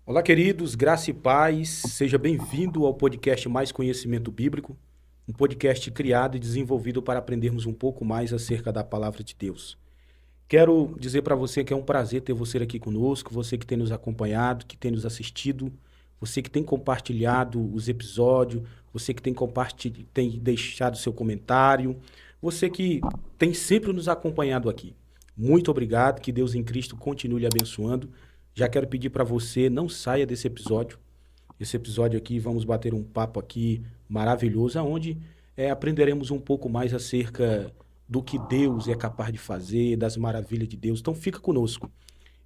Olá, queridos, graça e paz. Seja bem-vindo ao podcast Mais Conhecimento Bíblico, um podcast criado e desenvolvido para aprendermos um pouco mais acerca da palavra de Deus. Quero dizer para você que é um prazer ter você aqui conosco, você que tem nos acompanhado, que tem nos assistido, você que tem compartilhado os episódios, você que tem deixado seu comentário, você que tem sempre nos acompanhado aqui. Muito obrigado, que Deus em Cristo continue lhe abençoando. Já quero pedir para você, não saia desse episódio. Esse episódio aqui, vamos bater um papo aqui maravilhoso, onde aprenderemos um pouco mais acerca do que Deus é capaz de fazer, das maravilhas de Deus. Então fica conosco.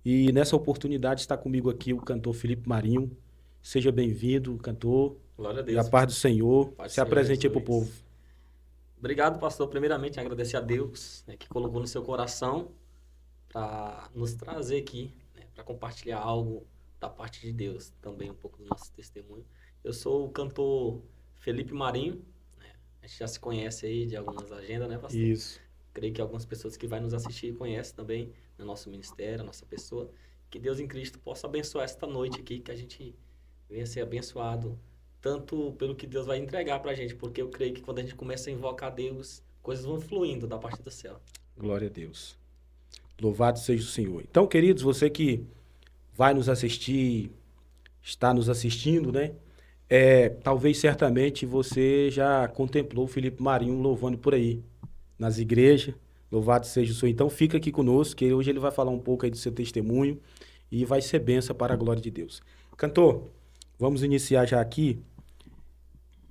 E nessa oportunidade está comigo aqui o cantor Felipe Marinho. Seja bem-vindo, cantor. Glória a E a Deus. paz do Senhor. Paz do Se Senhor apresente aí para o povo. Jesus. Obrigado, pastor. Primeiramente, agradecer a Deus, né, que colocou no seu coração para nos trazer aqui, né, para compartilhar algo da parte de Deus, também um pouco do nosso testemunho. Eu sou o cantor Felipe Marinho, né? A gente já se conhece aí de algumas agendas, né, pastor? Isso. Creio que algumas pessoas que vai nos assistir conhecem também no nosso ministério, a nossa pessoa. Que Deus em Cristo possa abençoar esta noite aqui, que a gente venha ser abençoado tanto pelo que Deus vai entregar pra gente, porque eu creio que quando a gente começa a invocar Deus, coisas vão fluindo da parte do céu. Glória a Deus. Louvado seja o Senhor. Então, queridos, você que vai nos assistir, está nos assistindo, né? Talvez certamente você já contemplou o Felipe Marinho louvando por aí, nas igrejas. Louvado seja o Senhor. Então fica aqui conosco, que hoje ele vai falar um pouco aí do seu testemunho e vai ser bênção para a glória de Deus. Cantor, vamos iniciar já aqui.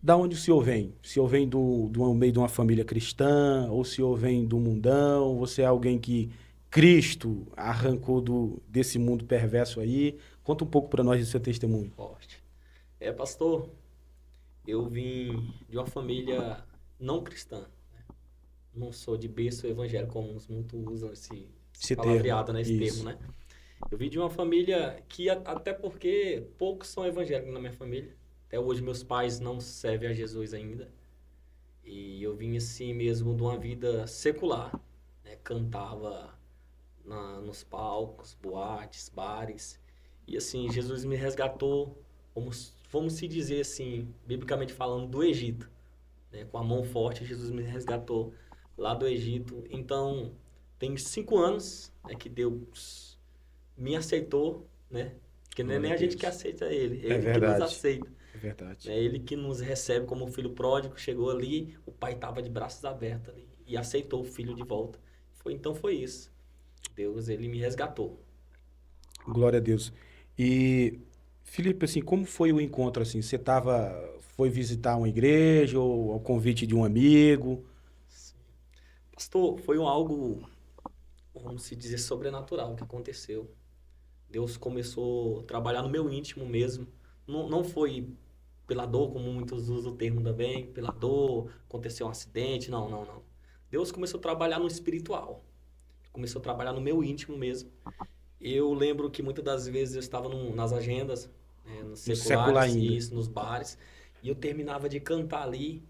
Da onde o senhor vem? O senhor vem do meio de uma família cristã? Ou o senhor vem do mundão? Você é alguém que Cristo arrancou desse mundo perverso aí? Conta um pouco para nós do seu testemunho. Forte. Pastor, eu vim de uma família não cristã. Não sou de berço evangélico, como muitos usam esse palavreado, né? Esse termo, né? Eu vim de uma família que, até porque poucos são evangélicos na minha família. Até hoje meus pais não servem a Jesus ainda. E eu vim assim mesmo de uma vida secular, né? Cantava nos palcos, boates, bares. E assim, Jesus me resgatou, vamos se dizer assim, biblicamente falando, do Egito. Né? Com a mão forte, Jesus me resgatou lá do Egito. Então, tem 5 anos, né, que Deus me aceitou, né? Porque não é nem a gente que aceita Ele, é Ele que nos aceita. É verdade. É Ele que nos recebe como filho pródigo. Chegou ali, o pai estava de braços abertos ali e aceitou o filho de volta. Então foi isso. Deus, Ele me resgatou. Glória a Deus. E, Felipe, assim, como foi o encontro, assim? Foi visitar uma igreja ou ao convite de um amigo? Pastor, foi algo, vamos se dizer, sobrenatural que aconteceu. Deus começou a trabalhar no meu íntimo mesmo. Não foi pela dor, como muitos usam o termo também, pela dor, aconteceu um acidente, não. Deus começou a trabalhar no espiritual. Começou a trabalhar no meu íntimo mesmo. Eu lembro que muitas das vezes eu estava nas agendas, né, nos seculares, isso, nos bares, e eu terminava de cantar ali.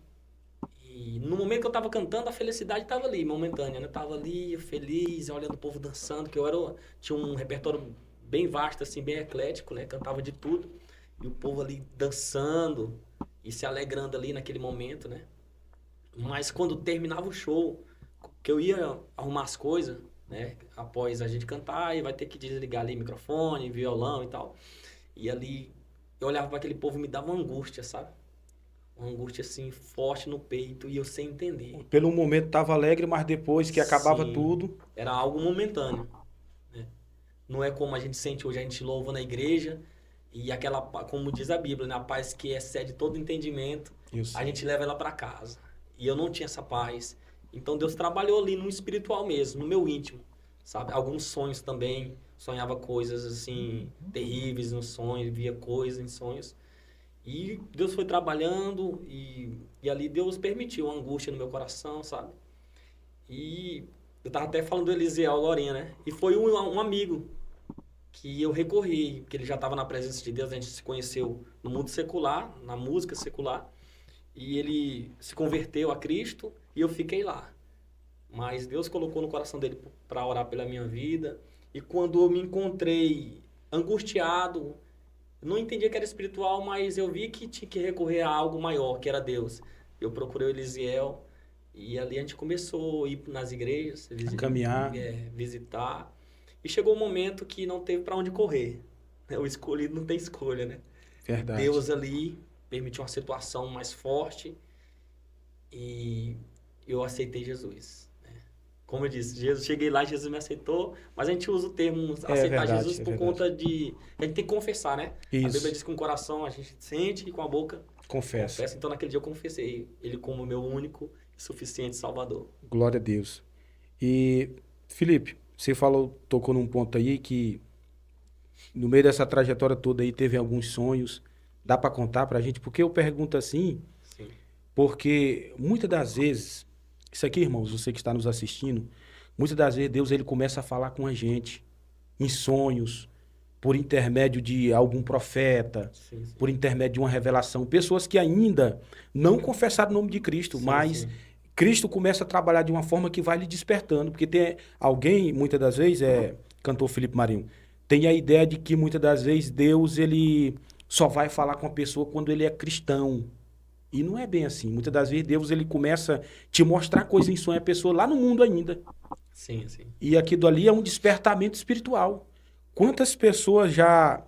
E no momento que eu estava cantando, a felicidade estava ali, momentânea, né? Eu estava ali, feliz, olhando o povo dançando, que tinha um repertório bem vasto, assim, bem eclético, né? Cantava de tudo. E o povo ali dançando e se alegrando ali naquele momento, né? Mas quando terminava o show, que eu ia arrumar as coisas, né? Após a gente cantar, e vai ter que desligar ali microfone, violão e tal. E ali, eu olhava para aquele povo e me dava uma angústia, sabe? Uma angústia assim, forte no peito e eu sem entender. Pelo momento estava alegre, mas depois que acabava Sim, tudo... era algo momentâneo, né? Não é como a gente sente hoje, a gente louva na igreja e aquela, como diz a Bíblia, né? A paz que excede todo entendimento, a gente leva ela para casa. E eu não tinha essa paz. Então Deus trabalhou ali no espiritual mesmo, no meu íntimo, sabe? Alguns sonhos também, sonhava coisas assim terríveis nos sonhos, via coisas em sonhos. E Deus foi trabalhando e ali Deus permitiu uma angústia no meu coração, sabe? E eu tava até falando do Eliseu Lorinha, né? E foi um amigo que eu recorri, que ele já estava na presença de Deus, a gente se conheceu no mundo secular, na música secular, e ele se converteu a Cristo e eu fiquei lá. Mas Deus colocou no coração dele para orar pela minha vida, e quando eu me encontrei angustiado, não entendia que era espiritual, mas eu vi que tinha que recorrer a algo maior, que era Deus. Eu procurei o Elisiel e ali a gente começou a ir nas igrejas, Caminhar. visitar. E chegou um momento que não teve para onde correr. O escolhido não tem escolha, né? Verdade. Deus ali permitiu uma situação mais forte e eu aceitei Jesus. Como eu disse, cheguei lá, Jesus me aceitou, mas a gente usa o termo aceitar verdade, Jesus por conta de... A gente tem que confessar, né? Isso. A Bíblia diz que com o coração a gente sente e com a boca confessa. Então, naquele dia eu confessei ele como meu único e suficiente Salvador. Glória a Deus. E, Felipe, você tocou num ponto aí que no meio dessa trajetória toda aí teve alguns sonhos. Dá para contar pra gente? Porque eu pergunto assim, Sim. porque muitas das vezes, isso aqui, irmãos, você que está nos assistindo, muitas das vezes Deus ele começa a falar com a gente em sonhos, por intermédio de algum profeta, Sim. por intermédio de uma revelação. Pessoas que ainda não confessaram o nome de Cristo, mas sim. Cristo começa a trabalhar de uma forma que vai lhe despertando. Porque tem alguém, muitas das vezes, cantor Felipe Marinho, tem a ideia de que muitas das vezes Deus ele só vai falar com a pessoa quando ele é cristão. E não é bem assim. Muitas das vezes Deus ele começa a te mostrar coisas em sonho a pessoa lá no mundo ainda. Sim. E aquilo ali é um despertamento espiritual. Quantas pessoas já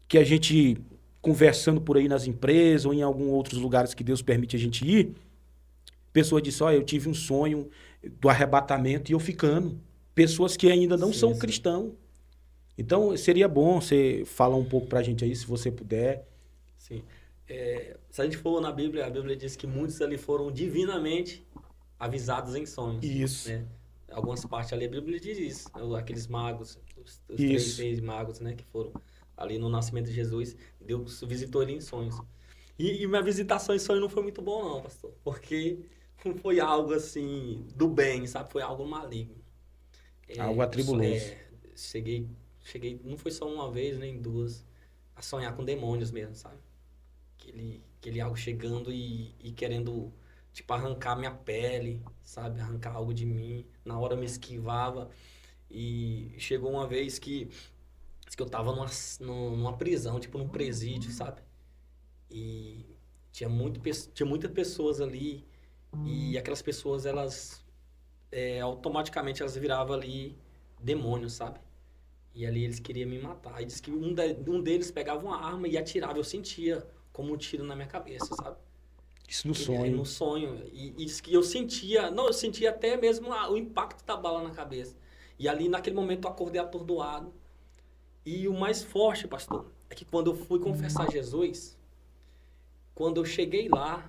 que a gente conversando por aí nas empresas ou em alguns outros lugares que Deus permite a gente ir, pessoas dizem, eu tive um sonho do arrebatamento e eu ficando. Pessoas que ainda não são cristãos. Então, seria bom você falar um pouco pra gente aí, se você puder. Sim. Se a gente for na Bíblia, a Bíblia diz que muitos ali foram divinamente avisados em sonhos. Isso. Né? Algumas partes ali a Bíblia diz isso. Aqueles magos, os 3 reis magos, né, que foram ali no nascimento de Jesus, Deus visitou ele em sonhos. E minha visitação em sonho não foi muito bom não, pastor, porque não foi algo assim do bem, sabe? Foi algo maligno. Algo atribuloso. Cheguei, não foi só uma vez, nem 2, a sonhar com demônios mesmo, sabe? Aquele algo chegando e querendo, tipo, arrancar minha pele, sabe? Arrancar algo de mim. Na hora eu me esquivava. E chegou uma vez que eu tava numa prisão, tipo num presídio, sabe? E tinha muitas pessoas ali. E aquelas pessoas, elas automaticamente elas viravam ali demônios, sabe? E ali eles queriam me matar. E diz que um deles pegava uma arma e atirava. Eu sentia como um tiro na minha cabeça, sabe? Isso no sonho. No sonho. E diz que eu sentia até mesmo o impacto da bala na cabeça. E ali naquele momento eu acordei atordoado. E o mais forte, pastor, é que quando eu fui confessar Jesus, quando eu cheguei lá,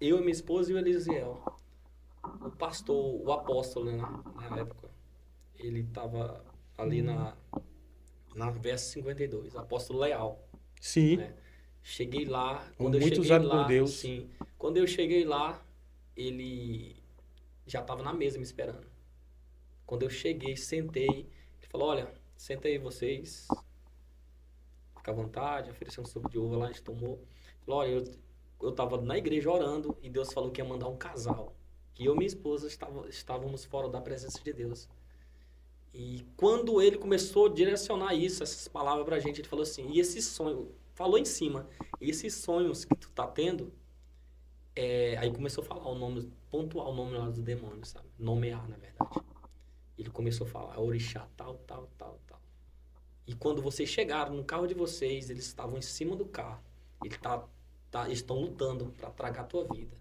eu, minha esposa e o Elisiel, o pastor, o apóstolo, né, na época, ele estava ali na verso 52, apóstolo Leal. Sim. Né? Cheguei lá, muito usado por Deus. Sim, quando eu cheguei lá, ele já estava na mesa me esperando. Quando eu cheguei, sentei, ele falou, olha, senta aí vocês, fica à vontade, ofereceu um suco de uva lá, a gente tomou. Ele falou, olha, eu estava na igreja orando e Deus falou que ia mandar um casal. Que eu e minha esposa estávamos fora da presença de Deus. E quando ele começou a direcionar essas palavras pra gente, ele falou assim, e esse sonho, falou em cima, esses sonhos que tu tá tendo, aí começou a falar o nome, pontuar o nome lá do demônio, sabe? Nomear, na verdade. Ele começou a falar, orixá, tal. E quando vocês chegaram no carro de vocês, eles estavam em cima do carro. Eles estão lutando pra tragar a tua vida,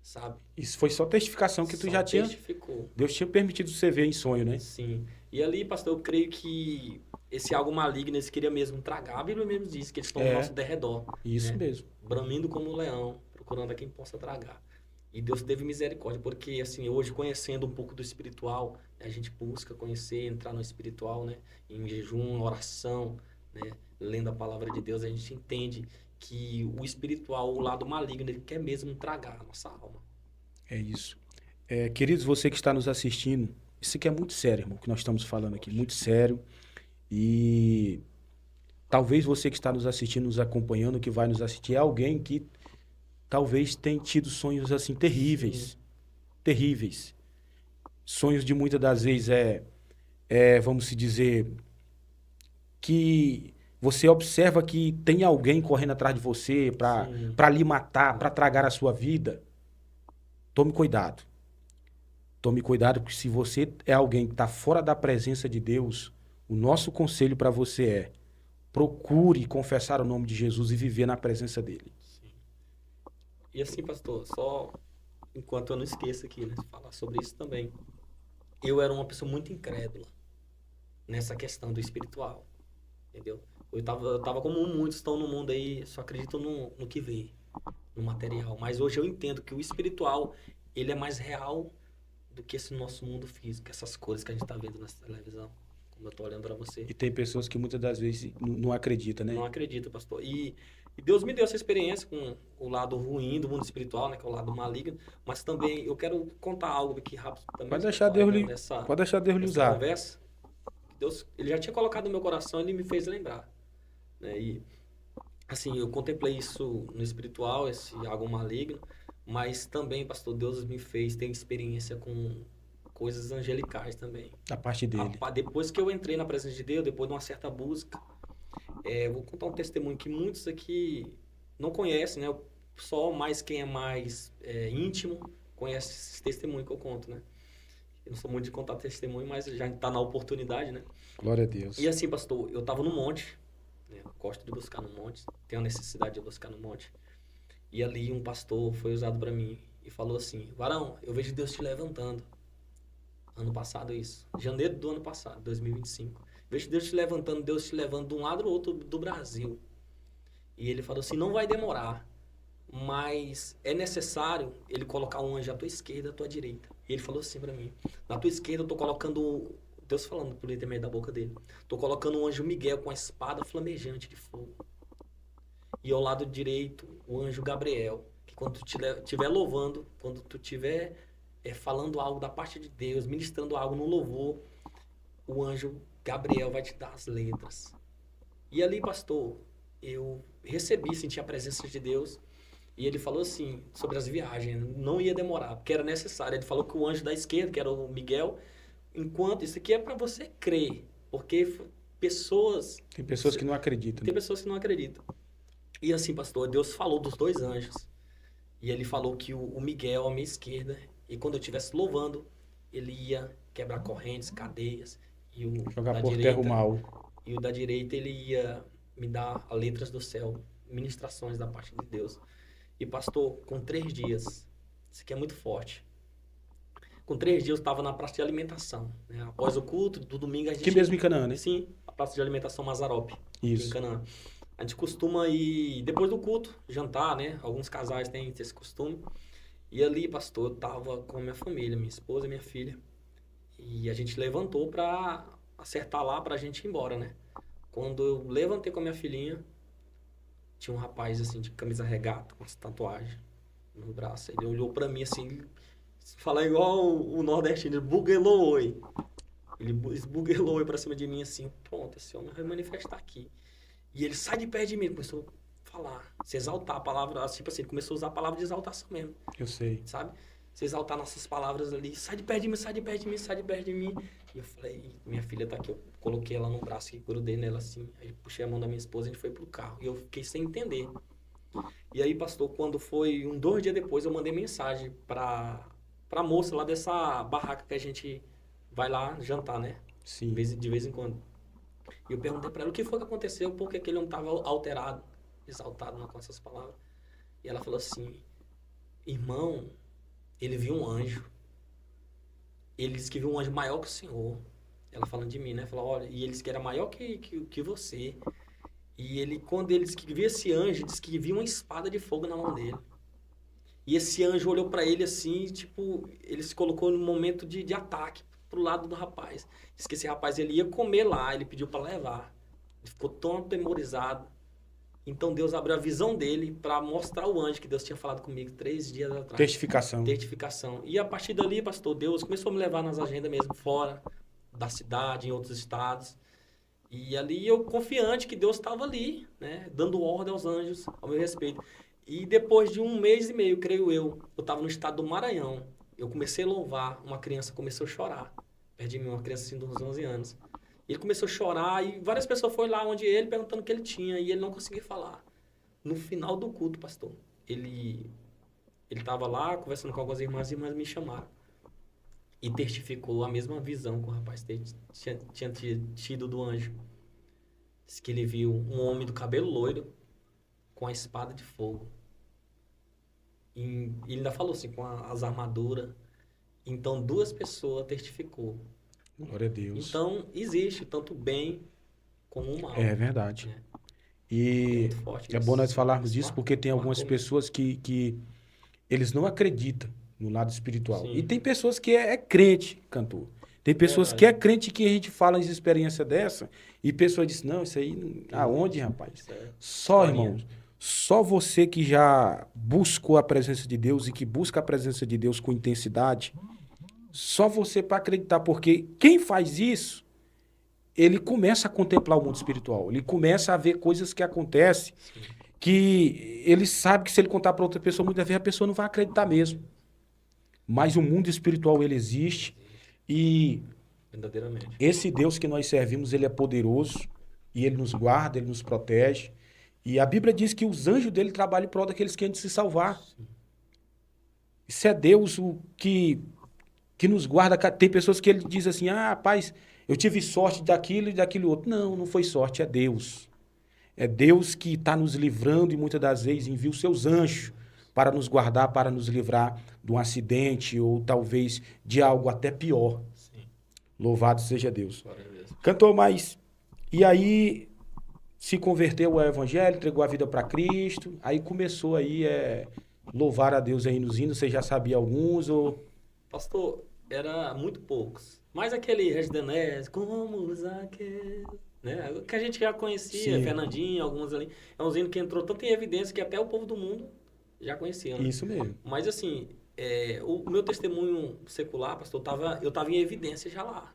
sabe? Isso foi só testificação que tu já tinha. Testificou. Deus tinha permitido você ver em sonho, né? Sim. E ali, pastor, eu creio que esse algo maligno, eles queriam mesmo tragar. A Bíblia mesmo diz que eles estão ao nosso derredor. Isso né? mesmo. Bramindo como um leão, procurando a quem possa tragar. E Deus teve misericórdia, porque assim, hoje conhecendo um pouco do espiritual, a gente busca conhecer, entrar no espiritual, né? Em jejum, oração, né? Lendo a palavra de Deus, a gente entende que o espiritual, o lado maligno, ele quer mesmo tragar a nossa alma. É isso. Queridos, você que está nos assistindo, isso aqui é muito sério, irmão, que nós estamos falando aqui, muito sério. E talvez você que está nos assistindo, nos acompanhando, que vai nos assistir, é alguém que talvez tenha tido sonhos assim terríveis. Sim. Terríveis. Sonhos de muitas das vezes vamos se dizer, que você observa que tem alguém correndo atrás de você para lhe matar, para tragar a sua vida, tome cuidado. Tome cuidado, porque se você é alguém que está fora da presença de Deus, o nosso conselho para você é: procure confessar o nome de Jesus e viver na presença dele. Sim. E assim, pastor, só enquanto eu não esqueço aqui, né, de falar sobre isso também. Eu era uma pessoa muito incrédula nessa questão do espiritual, entendeu? Eu tava como muitos estão no mundo aí, só acreditam no que vê, no material. Mas hoje eu entendo que o espiritual, ele é mais real do que esse nosso mundo físico, essas cores que a gente tá vendo na televisão, como eu tô olhando para você. E tem pessoas que muitas das vezes não acreditam, né? Não acredito, pastor. E Deus me deu essa experiência com o lado ruim do mundo espiritual, né, que é o lado maligno, mas também eu quero contar algo aqui rápido também. Pode deixar Deus lhe Nessa usar. conversa. Deus, ele já tinha colocado no meu coração e ele me fez lembrar, né? E assim, eu contemplei isso no espiritual, esse algo maligno, mas também, pastor, Deus me fez ter experiência com coisas angelicais também. Da parte dele. Depois que eu entrei na presença de Deus, depois de uma certa busca, eu vou contar um testemunho que muitos aqui não conhecem, né? Só mais quem é mais íntimo conhece esse testemunho que eu conto, né? Eu não sou muito de contar testemunho, mas já está na oportunidade, né? Glória a Deus. E assim, pastor, eu estava no monte, né? Eu gosto de buscar no monte, tenho a necessidade de buscar no monte. E ali um pastor foi usado para mim e falou assim: Varão, eu vejo Deus te levantando. Ano passado isso, janeiro do ano passado, 2025. Vejo Deus te levantando, Deus te levando de um lado ao outro do Brasil. E ele falou assim: não vai demorar, mas é necessário ele colocar um anjo à tua esquerda e à tua direita. E ele falou assim para mim: na tua esquerda eu tô colocando, Deus falando por intermédio da boca dele, tô colocando o anjo Miguel com a espada flamejante de fogo. E ao lado direito, o anjo Gabriel, que quando tu estiver louvando, quando tu estiver falando algo da parte de Deus, ministrando algo no louvor, o anjo Gabriel vai te dar as letras. E ali, pastor, eu senti a presença de Deus, e ele falou assim, sobre as viagens, não ia demorar, porque era necessário. Ele falou que o anjo da esquerda, que era o Miguel, enquanto, isso aqui é para você crer, porque Tem pessoas que não acreditam. Tem pessoas que não acreditam. E assim, pastor, Deus falou dos dois anjos, e ele falou que o Miguel à minha esquerda, e quando eu estivesse louvando, ele ia quebrar correntes, cadeias, e o Jogar da por direita, terra o mal. e o da direita ele ia me dar as letras do céu, ministrações da parte de Deus. E pastor, com 3 dias, isso aqui é muito forte. Com 3 dias eu estava na praça de alimentação, né? Após o culto, do domingo a gente... Que mesmo em Canaã, né? Sim, a praça de alimentação Mazarope, Isso. em Canaã. A gente costuma ir, depois do culto, jantar, né? Alguns casais têm esse costume. E ali, pastor, eu tava com a minha família, minha esposa e minha filha. E a gente levantou pra acertar lá pra gente ir embora, né? Quando eu levantei com a minha filhinha, tinha um rapaz, assim, de camisa regata, com essa tatuagem no braço. Ele olhou pra mim, assim, falar igual o nordestino, ele buguelou oi. Ele esbuguelou oi pra cima de mim, assim, pronto, esse homem vai manifestar aqui. E ele sai de perto de mim, começou a falar, se exaltar a palavra, tipo assim, ele começou a usar a palavra de exaltação mesmo. Eu sei. Sabe? Se exaltar nossas palavras ali, sai de perto de mim, sai de perto de mim, sai de perto de mim. E eu falei, minha filha tá aqui, eu coloquei ela no braço e grudei nela assim, aí puxei a mão da minha esposa e a gente foi pro carro. E eu fiquei sem entender. E aí, pastor, quando foi 2 dias depois, eu mandei mensagem pra moça lá dessa barraca que a gente vai lá jantar, né? Sim. De vez em quando. E eu perguntei pra ela o que foi que aconteceu, porque aquele homem tava alterado, exaltado com essas palavras. E ela falou assim, irmão, ele viu um anjo. Ele disse que viu um anjo maior que o senhor. Ela falando de mim, né? Falou, olha, e ele disse que era maior que você. E ele, quando ele disse que viu esse anjo, disse que viu uma espada de fogo na mão dele. E esse anjo olhou pra ele assim, tipo, ele se colocou num momento de ataque pro lado do rapaz. Disse que esse rapaz ele ia comer lá, ele pediu pra levar. Ele ficou tão atemorizado. Então Deus abriu a visão dele para mostrar o anjo que Deus tinha falado comigo 3 dias atrás. Testificação. E a partir dali, pastor, Deus começou a me levar nas agendas mesmo, fora da cidade, em outros estados. E ali eu confiante que Deus estava ali, né, dando ordem aos anjos ao meu respeito. E depois de 1 mês e meio, creio eu estava no estado do Maranhão. Eu comecei a louvar, uma criança começou a chorar. Perto de mim, uma criança assim de uns 11 anos. Ele começou a chorar e várias pessoas foram lá onde ele, perguntando o que ele tinha, e ele não conseguia falar. No final do culto, pastor, ele estava lá conversando com algumas irmãs, as irmãs me chamaram. E testificou a mesma visão que o rapaz tinha tido do anjo. Diz que ele viu um homem do cabelo loiro com a espada de fogo. E ele ainda falou assim, com as armaduras. Então, 2 pessoas testificou. Glória a Deus. Então, existe tanto o bem como o mal. É verdade. Né? É E muito forte é isso. bom nós falarmos Isso disso porque tem algumas marcou. pessoas que eles não acreditam no lado espiritual. Sim. E tem pessoas que é crente, cantor. Tem pessoas Verdade. que é crente que a gente fala de experiência dessa e pessoa diz, não, isso aí, aonde, rapaz? Certo. Só, Historinha. irmãos, só você que já buscou a presença de Deus e que busca a presença de Deus com intensidade, só você para acreditar, porque quem faz isso, ele começa a contemplar o mundo espiritual, ele começa a ver coisas que acontecem Sim. que ele sabe que se ele contar para outra pessoa, muitas vezes a pessoa não vai acreditar mesmo. Mas o mundo espiritual, ele existe e Verdadeiramente. esse Deus que nós servimos, ele é poderoso e ele nos guarda, ele nos protege. E a Bíblia diz que os anjos dele trabalham em prol daqueles que querem se salvar. Isso é Deus o que nos guarda. Tem pessoas que ele diz assim, ah, rapaz, eu tive sorte daquilo e daquilo outro. Não, não foi sorte, é Deus. É Deus que está nos livrando e muitas das vezes envia os seus anjos para nos guardar, para nos livrar de um acidente ou talvez de algo até pior. Sim. Louvado seja Deus. Glória a Deus. Cantor, mas e aí se converteu ao evangelho, entregou a vida para Cristo, aí começou aí louvar a Deus aí nos hinos, você já sabia alguns ou... Pastor, era muito poucos. Mas aquele Regidenés, como Zaqueu, né? Que a gente já conhecia, Sim. Fernandinho, alguns ali. É um hino que entrou tanto em evidência que até o povo do mundo já conhecia. Né? Isso mesmo. Mas assim, o meu testemunho secular, pastor, eu tava em evidência já lá.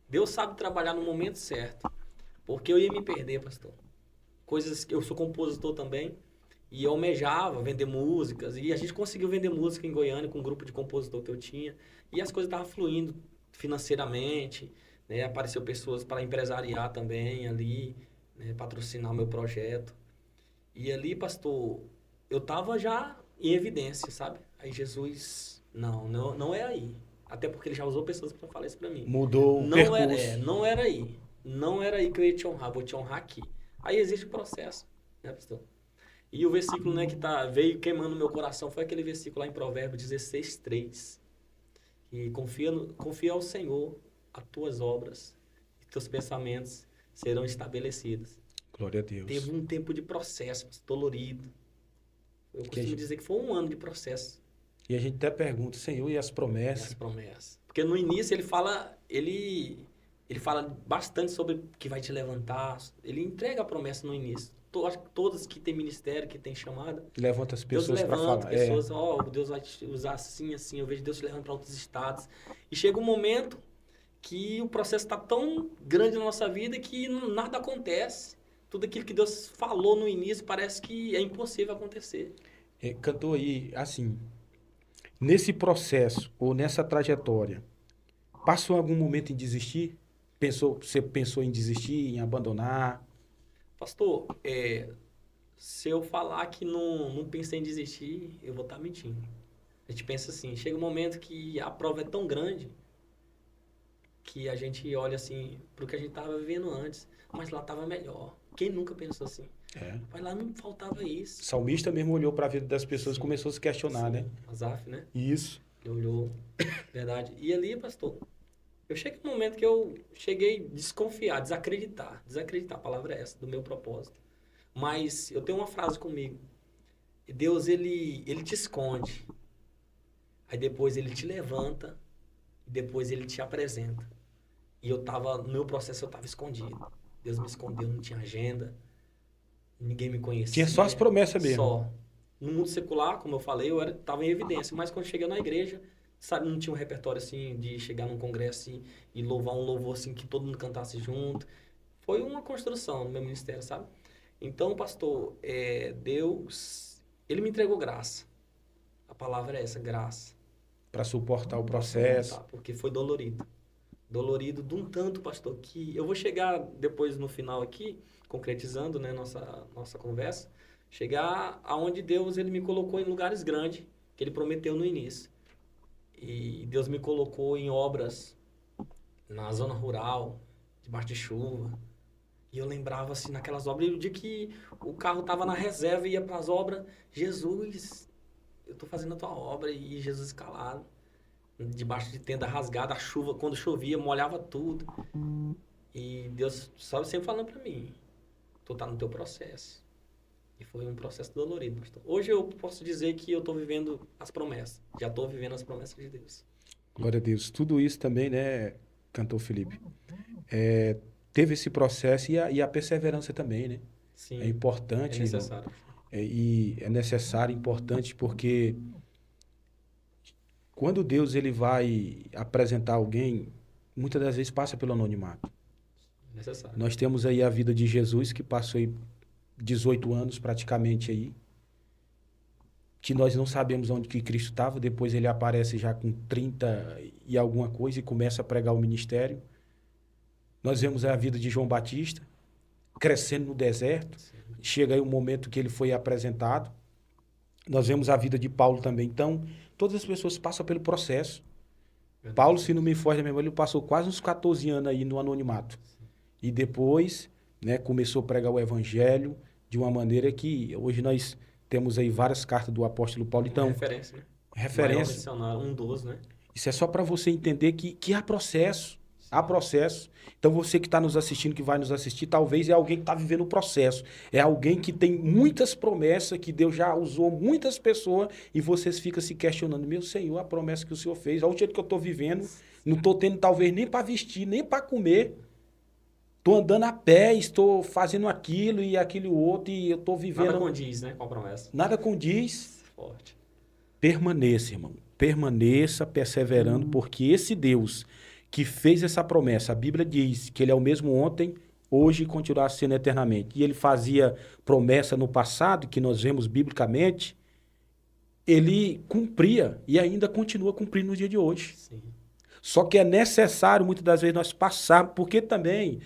Deus sabe trabalhar no momento certo. Porque eu ia me perder, pastor. Coisas que eu sou compositor também. E eu almejava vender músicas. E a gente conseguiu vender música em Goiânia com um grupo de compositor que eu tinha. E as coisas estavam fluindo financeiramente. Né? Apareceu pessoas para empresariar também ali, né? Patrocinar o meu projeto. E ali, pastor, eu estava já em evidência, sabe? Aí Jesus, não é aí. Até porque ele já usou pessoas para falar isso para mim. Mudou o percurso. Não era aí. Não era aí que eu ia te honrar, vou te honrar aqui. Aí existe o processo, né, pastor? E o versículo, né, que veio queimando no meu coração foi aquele versículo lá em Provérbios 16:3. E confia ao Senhor as tuas obras e teus pensamentos serão estabelecidos. Glória a Deus. Teve um tempo de processo, dolorido. Eu costumo dizer que foi um ano de processo. E a gente até pergunta, Senhor, e as promessas? As promessas. Porque no início ele fala bastante sobre que vai te levantar. Ele entrega a promessa no início. Acho que todos que têm ministério, que têm chamada. Levanta as pessoas para falar. Pessoas, Deus vai te usar assim, assim. Eu vejo Deus te levando para outros estados. E chega um momento que o processo está tão grande na nossa vida que nada acontece. Tudo aquilo que Deus falou no início parece que é impossível acontecer. Cantor, aí, assim, nesse processo ou nessa trajetória, passou algum momento em desistir? Você pensou em desistir, em abandonar? Pastor, se eu falar que não pensei em desistir, eu vou estar mentindo. A gente pensa assim, chega um momento que a prova é tão grande que a gente olha assim para o que a gente estava vivendo antes, mas lá estava melhor. Quem nunca pensou assim? Mas lá não faltava isso. O salmista mesmo olhou para a vida das pessoas e começou a se questionar, né? Asaf, né? Isso. Ele olhou, verdade. E ali, pastor, eu cheguei num momento que eu cheguei a desconfiar, desacreditar, a palavra é essa, do meu propósito. Mas eu tenho uma frase comigo. Deus, ele te esconde. Aí depois ele te levanta. E depois ele te apresenta. E no meu processo eu estava escondido. Deus me escondeu, não tinha agenda. Ninguém me conhecia. Tinha só as promessas mesmo. Só. No mundo secular, como eu falei, eu estava em evidência. Mas quando cheguei na igreja, sabe, não tinha um repertório assim de chegar num congresso e louvar um louvor assim que todo mundo cantasse junto. Foi uma construção no meu ministério, sabe? Então, pastor, Deus, ele me entregou graça. A palavra é essa, graça. Para suportar o processo. Porque foi dolorido. Dolorido de um tanto, pastor, que eu vou chegar depois no final aqui, concretizando, né, nossa conversa, chegar aonde Deus ele me colocou em lugares grandes, que ele prometeu no início. E Deus me colocou em obras na zona rural, debaixo de chuva. E eu lembrava assim naquelas obras, e o dia que o carro estava na reserva e ia para as obras, Jesus, eu estou fazendo a tua obra, e Jesus calado, debaixo de tenda rasgada, a chuva, quando chovia, molhava tudo. E Deus sabe sempre falando para mim, tu tá no teu processo. E foi um processo dolorido, pastor. Hoje eu posso dizer que eu estou vivendo as promessas. Já estou vivendo as promessas de Deus. Glória a Deus. Tudo isso também, né, cantor Felipe? Teve esse processo e a perseverança também, né? Sim, É importante. é necessário. E é necessário, importante, porque quando Deus ele vai apresentar alguém, muitas das vezes passa pelo anonimato. É necessário. Nós temos aí a vida de Jesus, que passou aí 18 anos praticamente aí, que nós não sabemos onde que Cristo estava, depois ele aparece já com 30 e alguma coisa e começa a pregar o ministério. Nós vemos a vida de João Batista, crescendo no deserto, Sim. chega aí um momento que ele foi apresentado. Nós vemos a vida de Paulo também. Então, todas as pessoas passam pelo processo. Verdade. Paulo, se não me foge da memória, ele passou quase uns 14 anos aí no anonimato. Sim. E depois, né, começou a pregar o evangelho de uma maneira que hoje nós temos aí várias cartas do apóstolo Paulo. Então, Referência, né? Maior referência. missionário, um dos, né? Isso é só para você entender que há processo. Há processo. Então, você que está nos assistindo, que vai nos assistir, talvez é alguém que está vivendo o processo. É alguém que tem muitas promessas, que Deus já usou muitas pessoas, e vocês ficam se questionando, meu Senhor, a promessa que o Senhor fez, olha o jeito que eu estou vivendo, não estou tendo talvez nem para vestir, nem para comer. Estou andando a pé, estou fazendo aquilo e aquilo outro, e eu estou vivendo... Nada condiz, né? Com a promessa. Nada condiz. Forte. Permaneça, irmão. Permaneça perseverando, porque esse Deus que fez essa promessa, a Bíblia diz que ele é o mesmo ontem, hoje e continuará sendo eternamente. E ele fazia promessa no passado, que nós vemos biblicamente, ele cumpria e ainda continua cumprindo no dia de hoje. Sim. Só que é necessário, muitas das vezes, nós passarmos, porque também,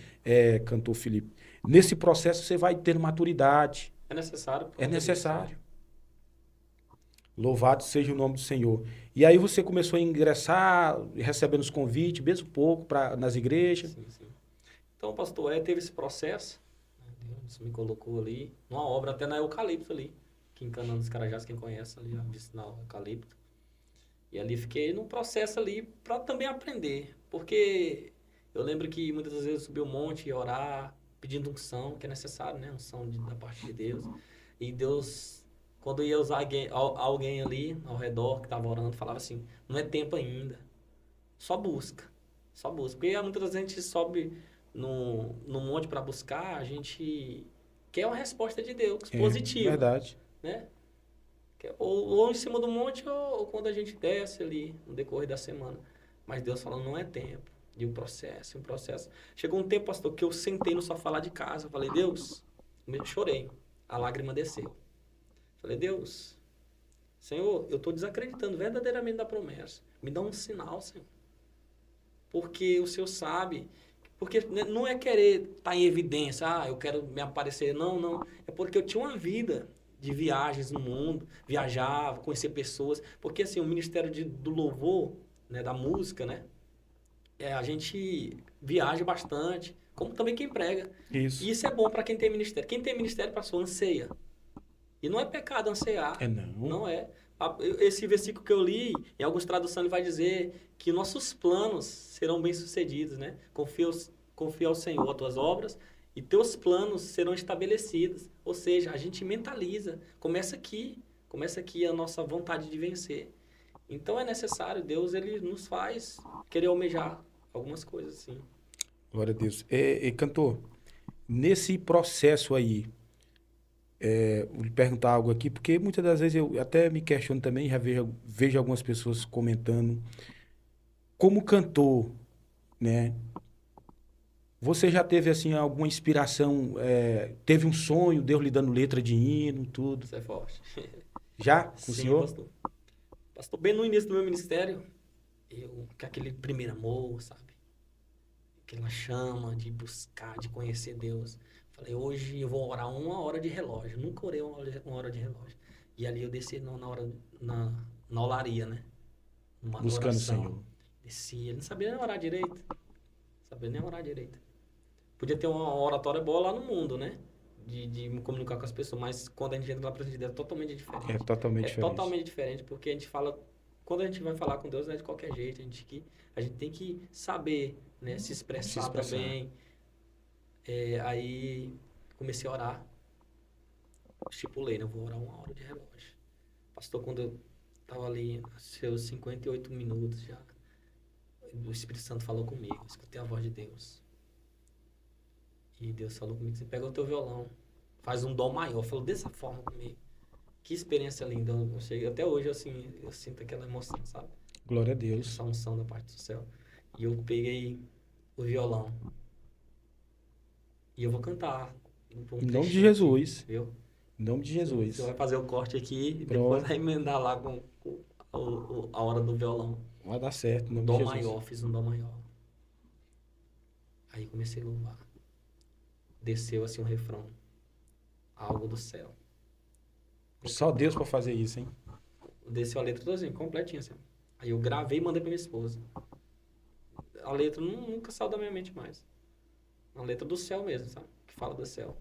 cantor Felipe, nesse processo você vai ter maturidade. É necessário. É necessário. Louvado seja o nome do Senhor. E aí você começou a ingressar, recebendo os convites, mesmo pouco, nas igrejas. Sim, sim. Então, pastor, teve esse processo, né? Deus me colocou ali, numa obra até na Eucalipto ali, que em Canaã dos Carajás, quem conhece ali, a vicinal Eucalipto. E ali fiquei num processo ali para também aprender, porque eu lembro que muitas vezes eu subi um monte e orar, pedindo unção, que é necessário, né? Unção da parte de Deus. E Deus, quando ia usar alguém ali ao redor que estava orando, falava assim, não é tempo ainda, só busca. Só busca. Porque muitas vezes a gente sobe no monte para buscar, a gente quer uma resposta de Deus positiva. Verdade. Né? Ou em cima do monte, ou quando a gente desce ali no decorrer da semana. Mas Deus falando, não é tempo. E um processo. Chegou um tempo, pastor, que eu sentei no sofá lá de casa. Eu falei, Deus, eu chorei. A lágrima desceu. Falei, Deus, Senhor, eu estou desacreditando verdadeiramente da promessa. Me dá um sinal, Senhor. Porque o Senhor sabe. Porque não é querer estar em evidência. Eu quero me aparecer. Não. É porque eu tinha uma vida de viagens no mundo, viajar, conhecer pessoas, porque assim, o ministério do louvor, né, da música, né, a gente viaja bastante, como também quem prega. Isso. E isso é bom para quem tem ministério. Quem tem ministério, pastor, anseia. E não é pecado anseiar. Não. Não é. Esse versículo que eu li, em algumas traduções ele vai dizer que nossos planos serão bem-sucedidos, né? Confia ao Senhor as tuas obras e teus planos serão estabelecidos. Ou seja, a gente mentaliza. Começa aqui a nossa vontade de vencer. Então é necessário, Deus ele nos faz querer almejar algumas coisas assim. Glória a Deus. Cantor, nesse processo aí, vou lhe perguntar algo aqui, porque muitas das vezes eu até me questiono também, já vejo algumas pessoas comentando. Como cantor, né? Você já teve, assim, alguma inspiração, teve um sonho, Deus lhe dando letra de hino, tudo? Isso é forte. Já? Com o Sim, senhor? Pastor, bem no início do meu ministério, com aquele primeiro amor, sabe? aquela chama de buscar, de conhecer Deus. Falei, hoje eu vou orar 1 hora de relógio. Nunca orei 1 hora de relógio. E ali eu desci na olaria, né? Numa Buscando o adoração. Senhor. Descia, não sabia nem orar direito. Não sabia nem orar direito. Podia ter uma oratória boa lá no mundo, né? De me comunicar com as pessoas, mas quando a gente entra na presença de Deus é totalmente diferente. É totalmente diferente. Totalmente diferente, porque a gente fala, quando a gente vai falar com Deus, não é de qualquer jeito, a gente tem que saber, né, se expressar também. Aí comecei a orar, estipulei, né, eu vou orar 1 hora de relógio. Pastor, quando eu estava ali, seus 58 minutos já, o Espírito Santo falou comigo, eu escutei a voz de Deus. E Deus falou comigo, você pega o teu violão, faz um dó maior, falou dessa forma comigo. Que experiência linda, eu cheguei, até hoje assim, eu sinto aquela emoção, sabe? Glória a Deus. Essa unção da parte do céu. E eu peguei o violão. E eu vou cantar. Em nome de Jesus. Aqui, viu? Em nome de Jesus. Você vai fazer o corte aqui e depois vai emendar lá com a hora do violão. Vai dar certo, em nome Dó de Jesus. maior, fiz um dó maior. Aí comecei a louvar. Desceu assim um refrão. Algo do céu. Só Deus pra fazer isso, hein? Desceu a letra toda assim, completinha assim. Aí eu gravei e mandei pra minha esposa. A letra nunca saiu da minha mente mais. A letra do céu mesmo, sabe? Que fala do céu.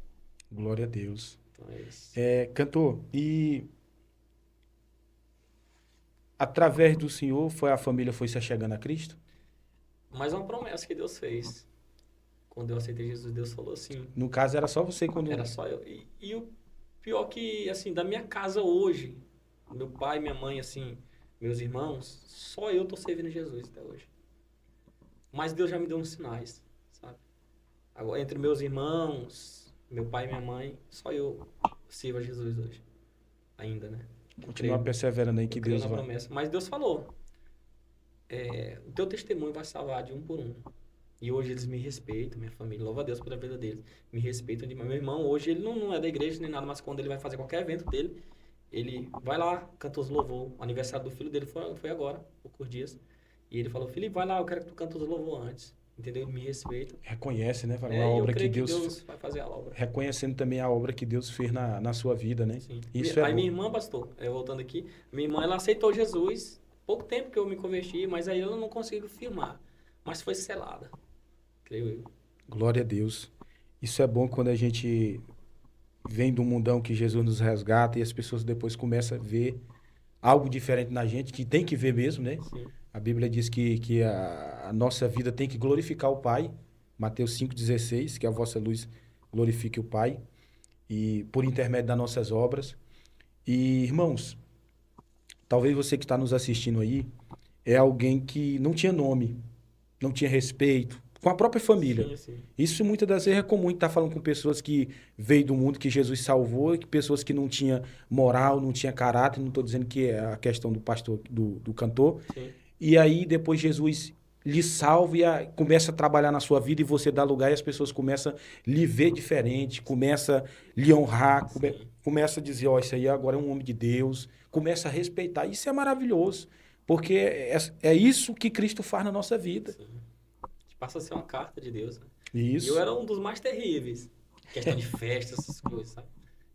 Glória a Deus. Então é isso. Cantor, e através do Senhor a família foi se achegando a Cristo? Mais uma promessa que Deus fez. Quando eu aceitei Jesus, Deus falou assim. No caso, era só você quando... Era só eu. E o pior que, assim, da minha casa hoje, meu pai, minha mãe, assim, meus irmãos, só eu tô servindo Jesus até hoje. Mas Deus já me deu uns sinais, sabe? Agora, entre meus irmãos, meu pai e minha mãe, só eu sirvo a Jesus hoje. Ainda, né? Continua perseverando aí que Deus vai... promessa. Mas Deus falou, o teu testemunho vai salvar de um por um. E hoje eles me respeitam, minha família, louva a Deus pela vida deles. Me respeitam demais. Meu irmão, hoje ele não é da igreja nem nada, mas quando ele vai fazer qualquer evento dele, ele vai lá, canta os louvor. O aniversário do filho dele foi agora, poucos dias. E ele falou, Felipe, vai lá, eu quero que tu cante os louvor antes. Entendeu? Ele me respeita. Reconhece, né? A obra que Deus vai fazer a obra. Reconhecendo também a obra que Deus fez na sua vida, né? Sim. Isso aí minha irmã, pastor, voltando aqui, minha irmã, ela aceitou Jesus, pouco tempo que eu me converti, mas aí ela não conseguiu firmar. Mas foi selada. Creio eu. Glória a Deus. Isso é bom quando a gente vem do mundão que Jesus nos resgata e as pessoas depois começam a ver algo diferente na gente, que tem que ver mesmo, né? Sim. A Bíblia diz que a nossa vida tem que glorificar o Pai. Mateus 5,16, que a vossa luz glorifique o Pai, e por intermédio das nossas obras. E, irmãos, talvez você que está nos assistindo aí é alguém que não tinha nome, não tinha respeito, com a própria família. Sim, sim. Isso muitas das vezes é comum, estar falando com pessoas que veio do mundo, que Jesus salvou, e que pessoas que não tinham moral, não tinham caráter, não estou dizendo que é a questão do pastor, do cantor. Sim. E aí depois Jesus lhe salva e começa a trabalhar na sua vida e você dá lugar e as pessoas começam a lhe ver diferente, começa a lhe honrar, começa a dizer, ó, isso aí agora é um homem de Deus, começa a respeitar. Isso é maravilhoso, porque é isso que Cristo faz na nossa vida. Sim. Passa a ser uma carta de Deus. Né? Isso. E eu era um dos mais terríveis. Questão de festa, essas coisas, sabe?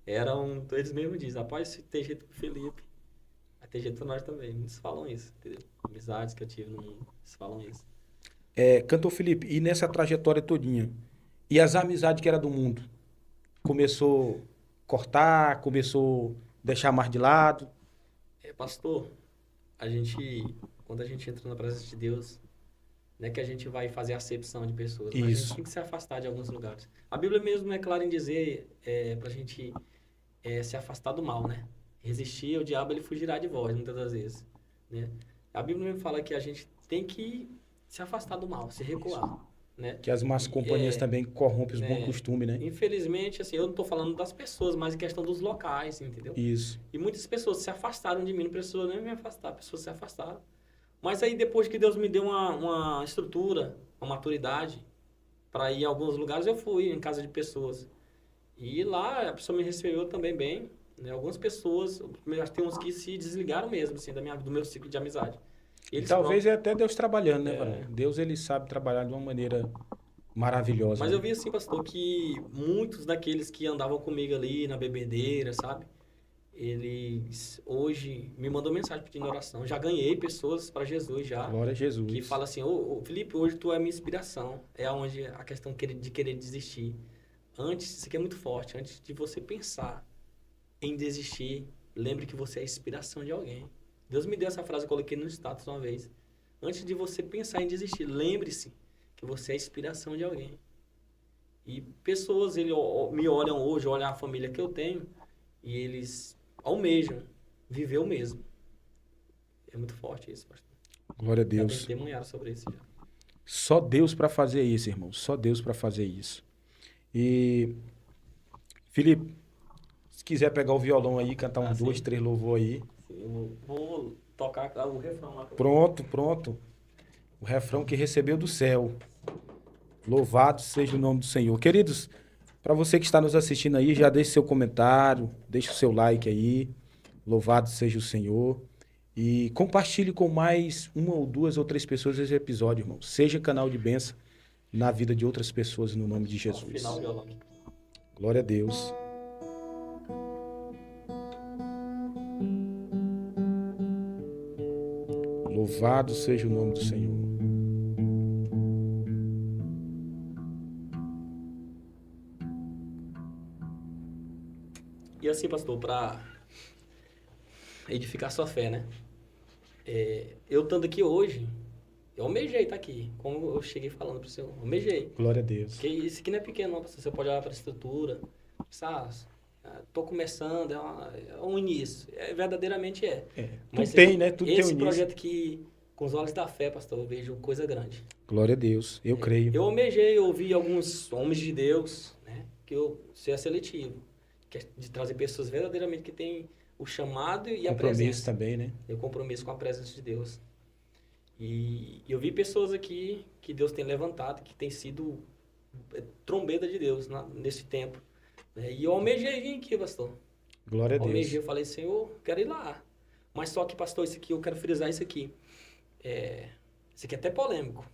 Eles mesmos dizem, rapaz, se tem jeito pro Felipe, vai ter jeito pra nós também. Muitos falam isso, entendeu? Amizades que eu tive no mundo, eles falam isso. Cantor Felipe, e nessa trajetória todinha, e as amizades que era do mundo? Começou a cortar, começou a deixar mais de lado? Pastor, quando a gente entra na presença de Deus, não é que a gente vai fazer acepção de pessoas, mas a gente tem que se afastar de alguns lugares. A Bíblia mesmo é clara em dizer pra gente se afastar do mal, né? Resistir ao diabo, ele fugirá de vós, muitas das vezes. Né? A Bíblia mesmo fala que a gente tem que se afastar do mal, se recuar. Né? Que as más companhias também corrompem os bons costumes, né? Infelizmente, assim, eu não estou falando das pessoas, mas em questão dos locais, entendeu? Isso. E muitas pessoas se afastaram de mim, não precisou nem me afastar, pessoas se afastaram. Mas aí depois que Deus me deu uma estrutura, uma maturidade, para ir a alguns lugares, eu fui em casa de pessoas. E lá a pessoa me recebeu também bem. Né? Algumas pessoas, tem uns que se desligaram mesmo, assim, do meu ciclo de amizade. Talvez é até Deus trabalhando, né, Varão? Deus, ele sabe trabalhar de uma maneira Maravilhosa. Mas né? eu vi assim, pastor, que muitos daqueles que andavam comigo ali na bebedeira, sabe? Eles hoje me mandam mensagem pedindo oração. Já ganhei pessoas para Jesus já. Glória a Jesus. Que fala assim, ô Felipe, hoje tu é minha inspiração. É onde a questão de querer desistir. Antes, isso aqui é muito forte, antes de você pensar em desistir, lembre que você é a inspiração de alguém. Deus me deu essa frase, eu coloquei no status uma vez. Antes de você pensar em desistir, lembre-se que você é a inspiração de alguém. E pessoas me olham hoje, olham a família que eu tenho, e eles almejam viver o mesmo. É muito forte isso, pastor. Glória a Já Deus. testemunharam sobre isso já. Só Deus para fazer isso, irmão. Só Deus para fazer isso. E, Felipe, se quiser pegar o violão aí, cantar um, sim. 2, 3 louvor aí. Sim, eu vou tocar o refrão lá. Pronto. O refrão que recebeu do céu. Louvado seja o nome do Senhor. Queridos, para você que está nos assistindo aí, já deixe seu comentário, deixe o seu like aí. Louvado seja o Senhor. E compartilhe com mais 1 ou 2 ou 3 pessoas esse episódio, irmão. Seja canal de bênção na vida de outras pessoas, no nome de Jesus. Final, violão. Glória a Deus. Louvado seja o nome do Senhor. E assim, pastor, para edificar sua fé, né? Eu estando aqui hoje, eu almejei estar aqui. Como eu cheguei falando para o senhor, almejei. Glória a Deus. Porque isso aqui não é pequeno, não, pastor. Você pode olhar para a estrutura. Estou começando, é um início. Verdadeiramente é. Mas tem, né? Tudo tem um esse início. projeto que, com os olhos da fé, pastor, eu vejo coisa grande. Glória a Deus. Eu creio. Eu almejei, eu ouvi alguns homens de Deus, né? Que eu seja seletivo. Que é de trazer pessoas verdadeiramente que têm o chamado e a Compromisso presença. também, né? E o compromisso com a presença de Deus. E eu vi pessoas aqui que Deus tem levantado, que tem sido trombeta de Deus nesse tempo. Né? E eu almejei vir aqui, pastor. Glória a Deus. Almejei, eu falei, Senhor, quero ir lá. Mas só que, pastor, isso aqui, eu quero frisar isso aqui. Isso aqui é até polêmico.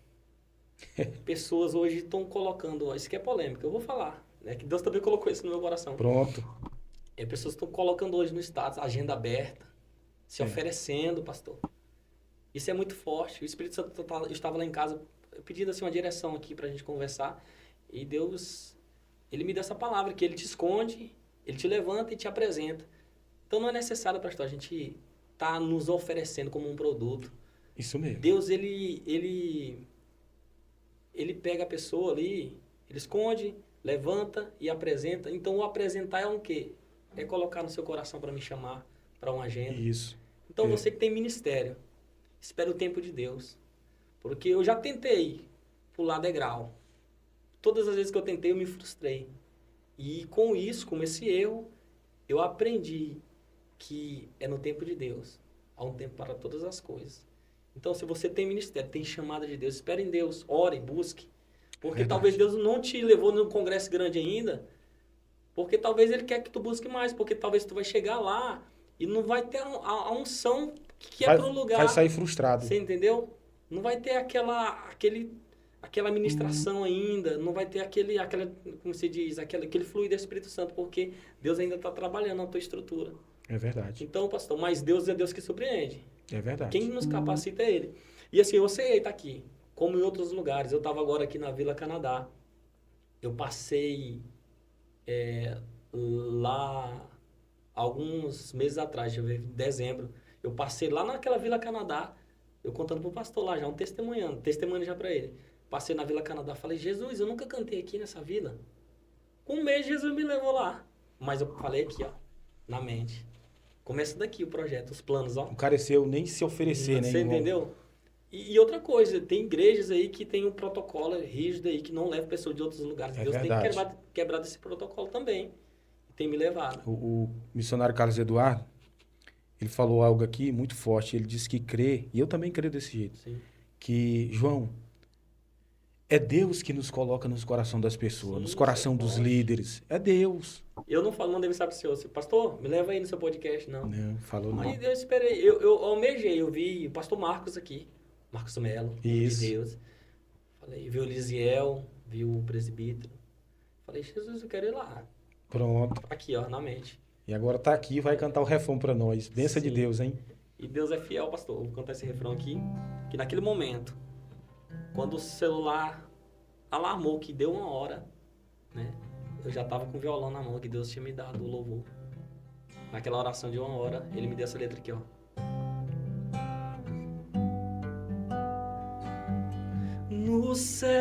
Pessoas hoje estão colocando, isso aqui é polêmico, eu vou falar. Né? Que Deus também colocou isso no meu coração. Pronto. Pessoas estão colocando hoje no status, agenda aberta, se oferecendo, pastor. Isso é muito forte. O Espírito Santo, eu estava lá em casa pedindo assim, uma direção aqui para a gente conversar. E Deus, Ele me deu essa palavra, que Ele te esconde, Ele te levanta e te apresenta. Então não é necessário, pastor, a gente tá nos oferecendo como um produto. Isso mesmo. Deus, ele pega a pessoa ali, Ele esconde, levanta e apresenta. Então o apresentar é um quê? É colocar no seu coração para me chamar para uma agenda. Isso. Então você que tem ministério, espera o tempo de Deus. Porque eu já tentei pular degrau. Todas as vezes que eu tentei, eu me frustrei. E com isso, com esse erro, eu aprendi que é no tempo de Deus. Há um tempo para todas as coisas. Então, se você tem ministério, tem chamada de Deus, espere em Deus, ore, busque. Porque talvez Deus não te levou num congresso grande ainda, porque talvez Ele quer que tu busque mais, porque talvez tu vai chegar lá e não vai ter a unção que é para o lugar. Vai sair frustrado. Você entendeu? Não vai ter aquela ministração ainda, não vai ter aquela, como se diz, aquele fluir do Espírito Santo, porque Deus ainda está trabalhando na tua estrutura. É verdade. Então, pastor, mas Deus é Deus que surpreende. É verdade. Quem nos capacita é Ele. E assim, eu sei estar aqui, como em outros lugares. Eu estava agora aqui na Vila Canadá. Eu passei lá alguns meses atrás, deixa eu ver, dezembro. Eu passei lá naquela Vila Canadá, eu contando pro pastor lá, já testemunho já para ele. Passei na Vila Canadá, falei, Jesus, eu nunca cantei aqui nessa vila. Com um mês, Jesus me levou lá. Mas eu falei aqui, ó, na mente. Começa daqui o projeto, os planos, ó. Não careceu nem se oferecer, né? Você entendeu? E outra coisa, tem igrejas aí que tem um protocolo rígido aí, que não leva pessoas de outros lugares. Deus verdade. tem quebrado esse protocolo também. Tem me levado. O missionário Carlos Eduardo, ele falou algo aqui muito forte. Ele disse que crê, e eu também creio desse jeito, Sim. que, João, é Deus que nos coloca nos corações das pessoas, nos corações dos líderes. É Deus. Eu não falo, mandei mensagem pro senhor, pastor, me leva aí no seu podcast, não. Não, falou não. Aí eu esperei, eu almejei, eu vi o pastor Marcos aqui, Marcos Melo, Isso. de Deus. Falei, vi o Lisiel, vi o presbítero. Falei, Jesus, eu quero ir lá. Pronto. Aqui, ó, na mente. E agora tá aqui, vai cantar o refrão pra nós. Bênção de Sim. Deus, hein? E Deus é fiel, pastor. Vou cantar esse refrão aqui. Que naquele momento, quando o celular alarmou que deu 1 hora, né? Eu já tava com o violão na mão, que Deus tinha me dado o louvor. Naquela oração de 1 hora, ele me deu essa letra aqui, ó. No céu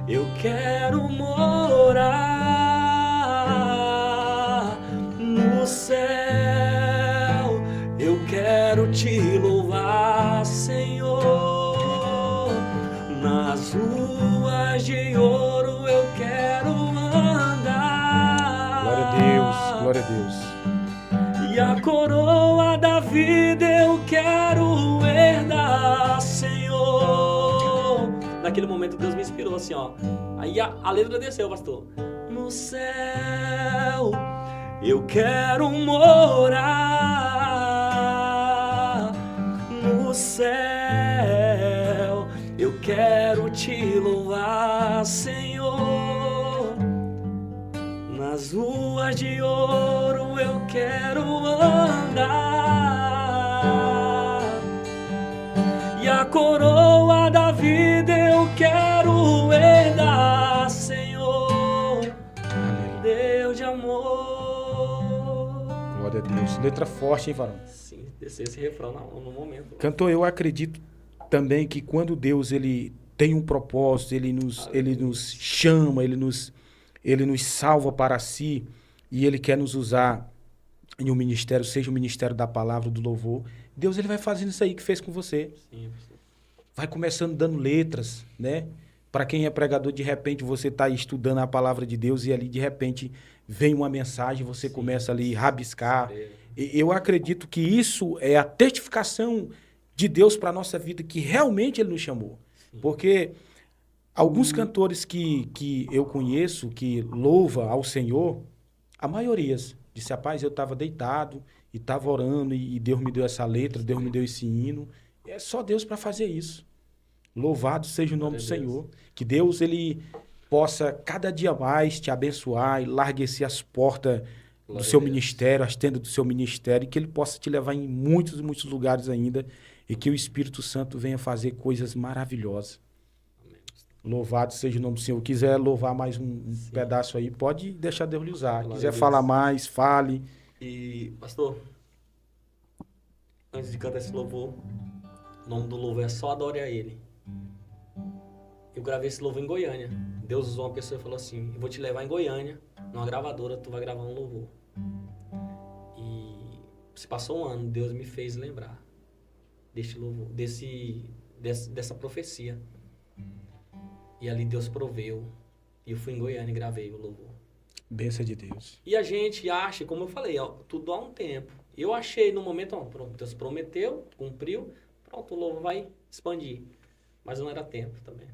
eu quero morar. No céu eu quero te louvar, Senhor. Nas ruas de ouro eu quero andar. Glória a Deus, glória a Deus. E a coroa da vida eu quero herdar, Senhor. Naquele momento Deus me inspirou assim, ó. Aí a letra desceu, pastor. No céu eu quero morar. No céu eu quero te louvar, Senhor. Nas ruas de ouro eu quero andar. E a coroa da vida eu quero herdar, Senhor. Deus de amor. Glória a Deus. Letra forte, hein, varão? Sim, descer esse refrão no momento. Cantor, eu acredito também que quando Deus ele tem um propósito, ele nos chama, ele nos salva para si e ele quer nos usar em um ministério, seja o ministério da palavra, do louvor. Deus ele vai fazendo isso aí que fez com você. Sim. Vai começando dando letras, né? Para quem é pregador, de repente você está estudando a palavra de Deus e ali de repente vem uma mensagem, você começa ali a rabiscar. Eu acredito que isso é a testificação de Deus para a nossa vida, que realmente ele nos chamou. Porque alguns cantores que eu conheço, que louva ao Senhor, a maioria disse, rapaz, eu estava deitado e estava orando e Deus me deu essa letra, Deus me deu esse hino. É só Deus para fazer isso. Louvado seja o nome do Senhor. Que Deus ele possa cada dia mais te abençoar e larguecer as portas do seu ministério, as tendas do seu ministério, e que ele possa te levar em muitos e muitos lugares ainda e que o Espírito Santo venha fazer coisas maravilhosas. Louvado seja o nome do Senhor. Quiser louvar mais um pedaço aí, pode deixar Deus lhe usar. Glória Quiser a Deus. falar mais, fale. E, pastor, antes de cantar esse louvor, o nome do louvor é Só Adore a Ele. Eu gravei esse louvor em Goiânia. Deus usou uma pessoa e falou assim, eu vou te levar em Goiânia, numa gravadora, tu vai gravar um louvor. E se passou 1 ano, Deus me fez lembrar deste louvor, dessa profecia. E ali Deus proveu. E eu fui em Goiânia e gravei o louvor. Bênção de Deus. E a gente acha, como eu falei, ó, tudo há um tempo. Eu achei no momento, ó, pronto, Deus prometeu, cumpriu, pronto, o louvor vai expandir. Mas não era tempo também.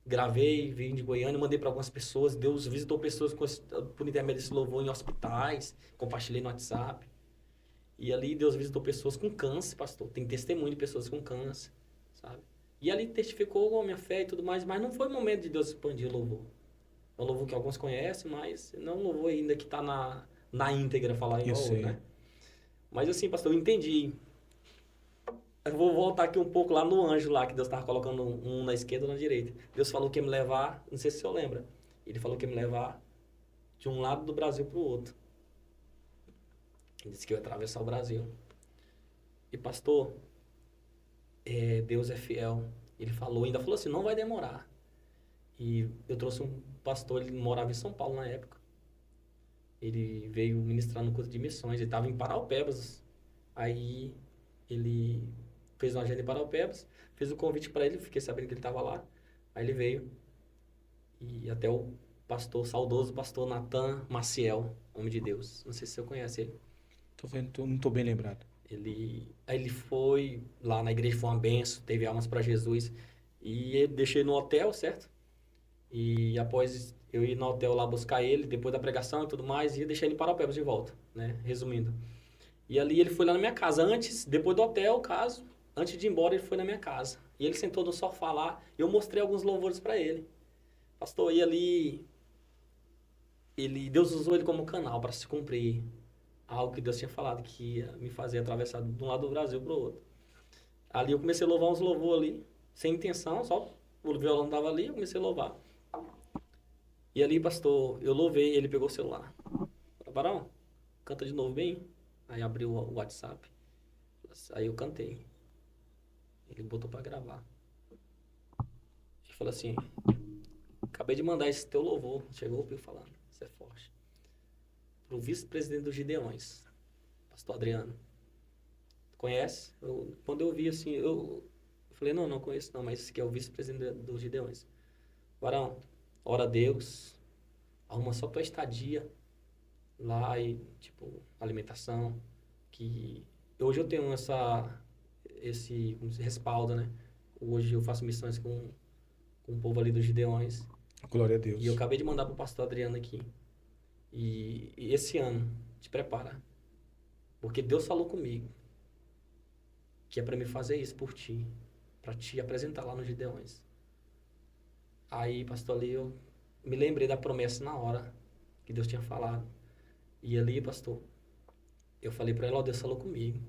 Gravei, vim de Goiânia, mandei para algumas pessoas. Deus visitou pessoas por intermédio desse louvor em hospitais. Compartilhei no WhatsApp. E ali Deus visitou pessoas com câncer, pastor. Tem testemunho de pessoas com câncer, sabe? E ali testificou a minha fé e tudo mais. Mas não foi o momento de Deus expandir o louvor. É um louvor que alguns conhecem, mas não é um louvor ainda que está na íntegra, falar igual, né? Mas assim, pastor, eu entendi. Eu vou voltar aqui um pouco lá no anjo lá, que Deus estava colocando um na esquerda e um na direita. Deus falou que ia me levar, não sei se o senhor lembra, ele falou que ia me levar de um lado do Brasil para o outro. Ele disse que eu ia atravessar o Brasil. E pastor, Deus é fiel. Ele falou, ainda falou assim, não vai demorar. E eu trouxe um pastor, ele morava em São Paulo na época. Ele veio ministrar no curso de missões, ele estava em Paraupebas. Aí ele fez uma agenda em Paraupebas, fez o convite para ele, fiquei sabendo que ele estava lá. Aí ele veio, e até o pastor, saudoso pastor Natan Maciel, homem de Deus. Não sei se você conhece ele. Tô vendo, não tô bem lembrado. Aí ele foi lá na igreja, foi uma benção, teve almas para Jesus. E eu deixei no hotel, certo? E após eu ir no hotel lá buscar ele, depois da pregação e tudo mais, ia deixar ele em Paraupebas de volta, né? Resumindo. E ali ele foi lá na minha casa, depois do hotel, caso, antes de ir embora, ele foi na minha casa. E ele sentou no sofá lá, e eu mostrei alguns louvores para ele. Pastor, e ali, Deus usou ele como canal para se cumprir algo que Deus tinha falado, que ia me fazer atravessar de um lado do Brasil para o outro. Ali eu comecei a louvar uns louvores ali, sem intenção, só o violão estava ali, eu comecei a louvar. E ali, pastor, eu louvei, ele pegou o celular. Falei, Barão, canta de novo bem. Aí abriu o WhatsApp, aí eu cantei. Ele botou para gravar. Ele falou assim, acabei de mandar esse teu louvor, chegou o Pio falando, isso é forte. Pro vice-presidente dos Gideões, pastor Adriano. Conhece? Quando eu vi assim, eu falei, não conheço não, mas esse aqui é o vice-presidente dos Gideões. Barão, ora a Deus, arruma só tua estadia lá e, tipo, alimentação, que hoje eu tenho esse respaldo, né? Hoje eu faço missões com o povo ali dos Gideões. Glória a Deus. E eu acabei de mandar pro pastor Adriano aqui. E esse ano, te prepara, porque Deus falou comigo que é para me fazer isso por ti, para te apresentar lá nos Gideões. Aí, pastor, ali eu me lembrei da promessa na hora que Deus tinha falado. E ali, pastor, eu falei para ele, ó, Deus falou comigo.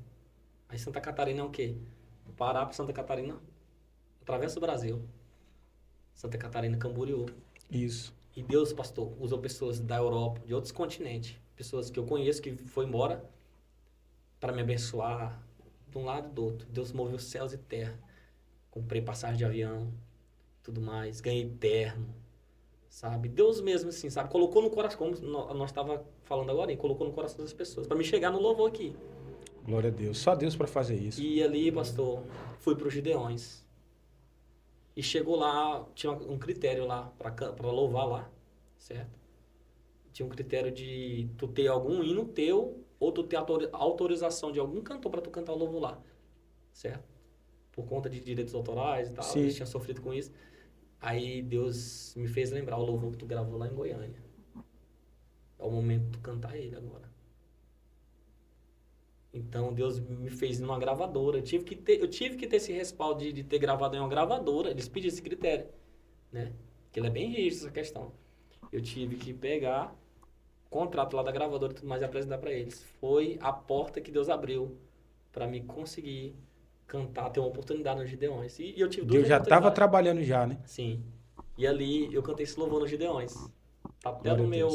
Aí Santa Catarina é o quê? Pará para Santa Catarina, atravessa o Brasil. Santa Catarina, Camboriú. Isso. E Deus, pastor, usou pessoas da Europa, de outros continentes, pessoas que eu conheço, que foi embora para me abençoar de um lado e do outro. Deus moveu céus e terra. Comprei passagem de avião, tudo mais, ganhei terno, sabe? Deus mesmo, assim, sabe? Colocou no coração, como nós estava falando agora, colocou no coração das pessoas, para me chegar no louvor aqui. Glória a Deus. Só Deus para fazer isso. E ali, pastor, fui para os Gideões. E chegou lá, tinha um critério lá, para louvar lá, certo? Tinha um critério de tu ter algum hino teu, ou tu ter autorização de algum cantor para tu cantar o louvor lá, certo? Por conta de direitos autorais e tal, Sim. eles tinham sofrido com isso. Aí Deus me fez lembrar o louvor que tu gravou lá em Goiânia. É o momento de tu cantar ele agora. Então Deus me fez numa gravadora. Eu tive que ter esse respaldo de ter gravado em uma gravadora. Eles pediram esse critério, né? Que ele é bem rígido essa questão. Eu tive que pegar o contrato lá da gravadora e tudo mais e apresentar para eles. Foi a porta que Deus abriu para me conseguir cantar, ter uma oportunidade nos Gideões. E eu tive duas Deus já estava trabalhando já, né? Sim. E ali eu cantei esse louvor nos Gideões. Tá até no meu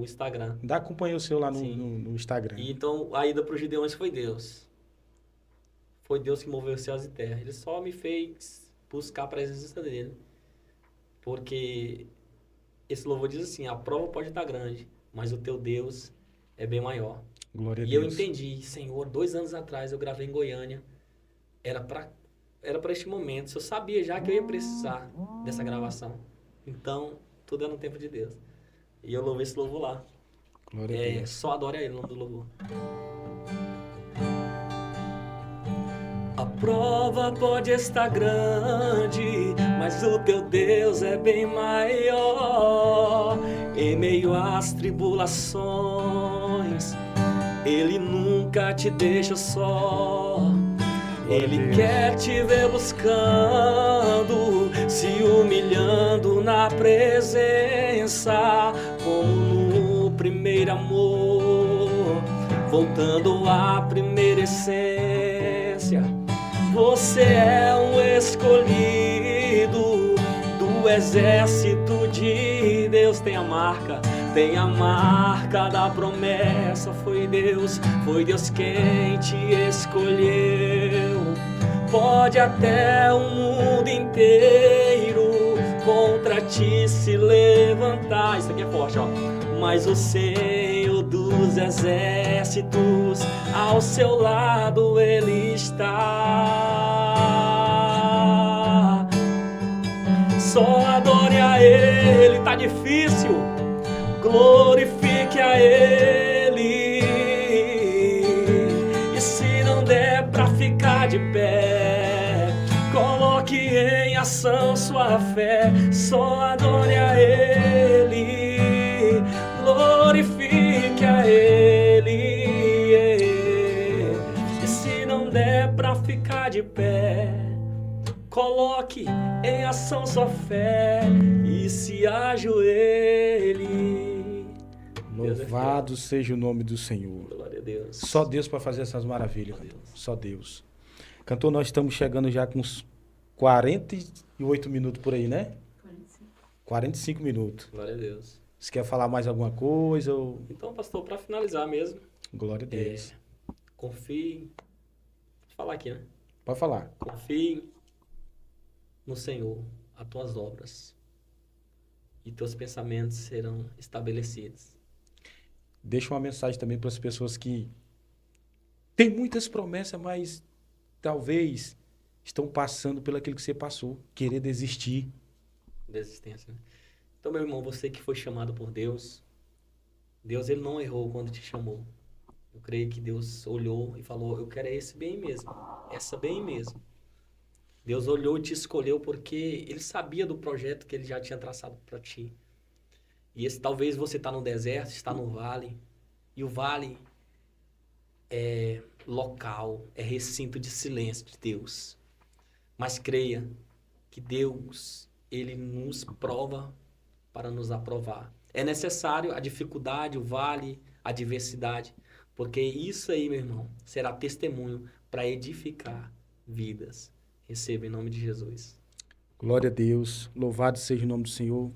Instagram. Ainda acompanhei o seu lá no Instagram. E então a ida para os Gideões foi Deus. Foi Deus que moveu os céus e terra. Ele só me fez buscar a presença dele. Porque esse louvor diz assim, a prova pode estar grande, mas o teu Deus é bem maior. Glória a E Deus. eu entendi, Senhor, 2 anos atrás eu gravei em Goiânia. Era para este momento. Eu sabia já que eu ia precisar dessa gravação. Então, tudo é no tempo de Deus. E eu louvei esse louvor lá. Glória a Deus. Só adore a Ele, o nome do louvor. A prova pode estar grande, mas o teu Deus é bem maior. Em meio às tribulações, Ele nunca te deixa só. Ele quer te ver buscando, se humilhando na presença, como no primeiro amor, voltando à primeira essência. Você é um escolhido do exército de Deus. Tem a marca da promessa. Foi Deus quem te escolheu. Pode até o mundo inteiro contra ti se levantar. Isso aqui é forte, ó. Mas o Senhor dos exércitos, ao seu lado Ele está. Só adore a Ele, tá difícil. Glorifique a Ele. E se não der pra ficar de pé, coloque em ação sua fé. Só adore a Ele. Glorifique a Ele. E se não der pra ficar Coloque em ação sua fé e se ajoelhe. Louvado seja o nome do Senhor. Glória a Deus. Só Deus para fazer essas maravilhas, cantor. Só Deus. Cantor, nós estamos chegando já com uns 48 minutos por aí, né? 45 minutos. Glória a Deus. Você quer falar mais alguma coisa? Ou... Então, pastor, para finalizar mesmo. Glória a Deus. Confie. Vou falar aqui, né? Pode falar. Confie no Senhor, as tuas obras, e teus pensamentos serão estabelecidos. Deixa uma mensagem também para as pessoas que têm muitas promessas, mas talvez estão passando pelo aquilo que você passou, querer desistir. Desistência, né? Então, meu irmão, você que foi chamado por Deus, Deus ele não errou quando te chamou. Eu creio que Deus olhou e falou, eu quero esse bem mesmo, essa bem mesmo. Deus olhou e te escolheu porque Ele sabia do projeto que Ele já tinha traçado para ti. E talvez você está no deserto, está no vale, e o vale é local, é recinto de silêncio de Deus. Mas creia que Deus, Ele nos prova para nos aprovar. É necessário a dificuldade, o vale, a adversidade, porque isso aí, meu irmão, será testemunho para edificar vidas. Receba em nome de Jesus. Glória a Deus. Louvado seja o nome do Senhor.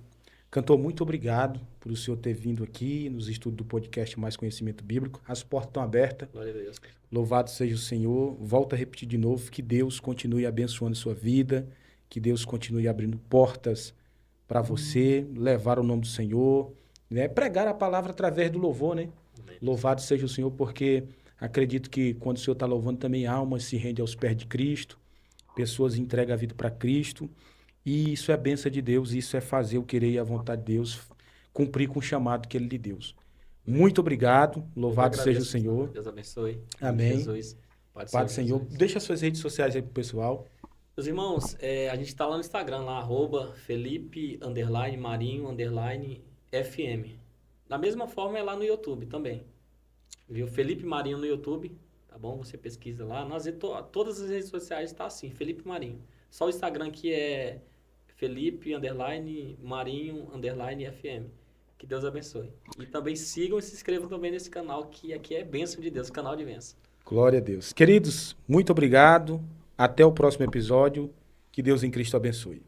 Cantor, muito obrigado por o senhor ter vindo aqui nos estudos do podcast Mais Conhecimento Bíblico. As portas estão abertas. Glória a Deus. Louvado seja o Senhor. Volto a repetir de novo, que Deus continue abençoando a sua vida, que Deus continue abrindo portas para você, levar o nome do Senhor, né? Pregar a palavra através do louvor, né? Amém. Louvado seja o Senhor, porque acredito que quando o Senhor está louvando também a alma se rende aos pés de Cristo, pessoas entregam a vida para Cristo, e isso é bênção de Deus, isso é fazer o querer e a vontade de Deus, cumprir com o chamado que Ele lhe deu. Muito obrigado, louvado seja o Senhor. Deus abençoe. Amém. Jesus. Pai do Senhor, deixa suas redes sociais aí pro pessoal. Meus irmãos, a gente está lá no Instagram, lá, @Felipe_Marinho_FM. Da mesma forma é lá no YouTube também. Viu? Felipe Marinho no YouTube, tá bom? Você pesquisa lá. Todas as redes sociais está assim, Felipe Marinho. Só o Instagram que é Felipe_Marinho_FM. Que Deus abençoe. E também sigam e se inscrevam também nesse canal, que aqui é bênção de Deus, canal de bênção. Glória a Deus. Queridos, muito obrigado. Até o próximo episódio. Que Deus em Cristo abençoe.